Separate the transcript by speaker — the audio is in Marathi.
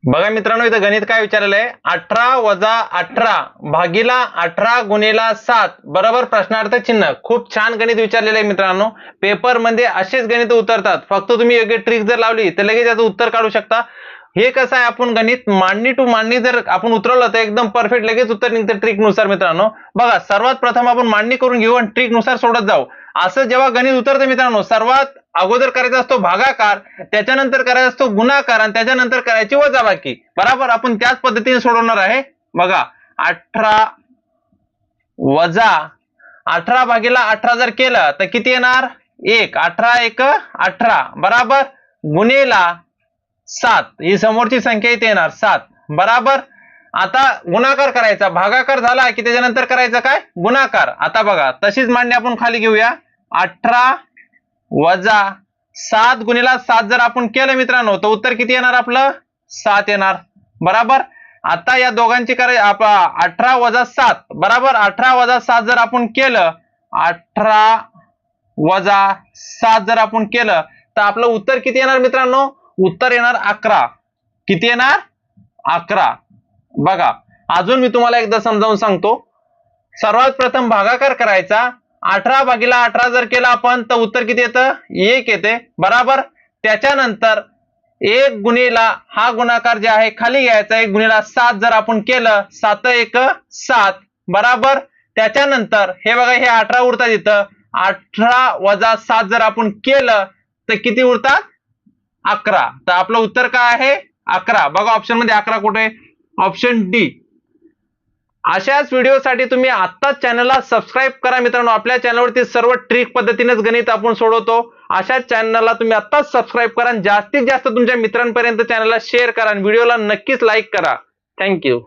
Speaker 1: बघा मित्रांनो, इथं गणित काय विचारलेलं आहे, 18 वजा 18 भागीला 18 गुणिला 7 बरोबर प्रश्नार्थ चिन्ह. खूप छान गणित विचारलेलं आहे मित्रांनो. पेपर मध्ये असेच गणित उतरतात, फक्त तुम्ही योग्य ट्रिक जर लावली तर लगेच याचं उत्तर काढू शकता. हे कसं आहे, आपण गणित मांडणी टू मांडणी जर आपण उतरवलं तर एकदम परफेक्ट लगेच उत्तर निघतं ट्रिक नुसार. मित्रांनो बघा, सर्वात प्रथम आपण मांडणी करून घेऊ आणि ट्रिक नुसार सोडत जाऊ. असं जेव्हा गणित उतरतं मित्रांनो, सर्वात अगोदर करायचा असतो भागाकार, त्याच्यानंतर करायचा असतो गुणाकार आणि त्याच्यानंतर करायची वजाबाकी. बरोबर, आपण त्याच पद्धतीने सोडवणार आहे. बघा, 18 वजा 18 भागीला 18 जर केलं तर किती येणार, 1. 18 1 18 बरोबर, गुणिला 7, ही समोरची संख्या इथे येणार 7 बरोबर. आता गुणाकार करायचा, भागाकार झाला की त्याच्यानंतर करायचं काय, गुणाकार. आता बघा, तशीच मांडणी आपण खाली घेऊया. 18 वजा 7 गुणिला 7 जर आपण केलं मित्रांनो तर उत्तर किती येणार, आपलं 7 येणार बरोबर. आता या दोघांची करायची 18 वजा 7 बरोबर. 18 वजा 7 जर आपण केलं, 18 वजा 7 जर आपण केलं तर आपलं उत्तर किती येणार मित्रांनो, उत्तर येणार 11. किती येणार, 11. बघा, अजून मी तुम्हाला एकदा समजावून सांगतो. सर्वात प्रथम भागाकार करायचा, 18 भागीला 18 जर केला आपण तर उत्तर किती येतं, 1 येते बरोबर. त्याच्यानंतर 1 गुणिला हा गुणाकार जे आहे खाली घ्यायचा, 1 गुणिला 7 जर आपण केलं, 7 1 7 बरोबर. त्याच्यानंतर हे बघा, हे 18 उरतात इथं. 18 वजा 7 जर आपण केलं तर किती उरतात, 11. तर आपलं उत्तर काय आहे, 11. बघा ऑप्शन मध्ये 11 कुठे, ऑप्शन डी. अशाच व्हिडिओसाठी तुम्ही आत्ताच चॅनलला सबस्क्राईब करा मित्रांनो. आपल्या चॅनलवरती सर्व ट्रिक पद्धतीनेच गणित आपण सोडवतो. अशाच चॅनलला तुम्ही आत्ताच सबस्क्राईब करा, जास्तीत जास्त तुमच्या मित्रांपर्यंत चॅनलला शेअर करा आणि व्हिडिओला नक्कीच लाईक करा. थँक्यू.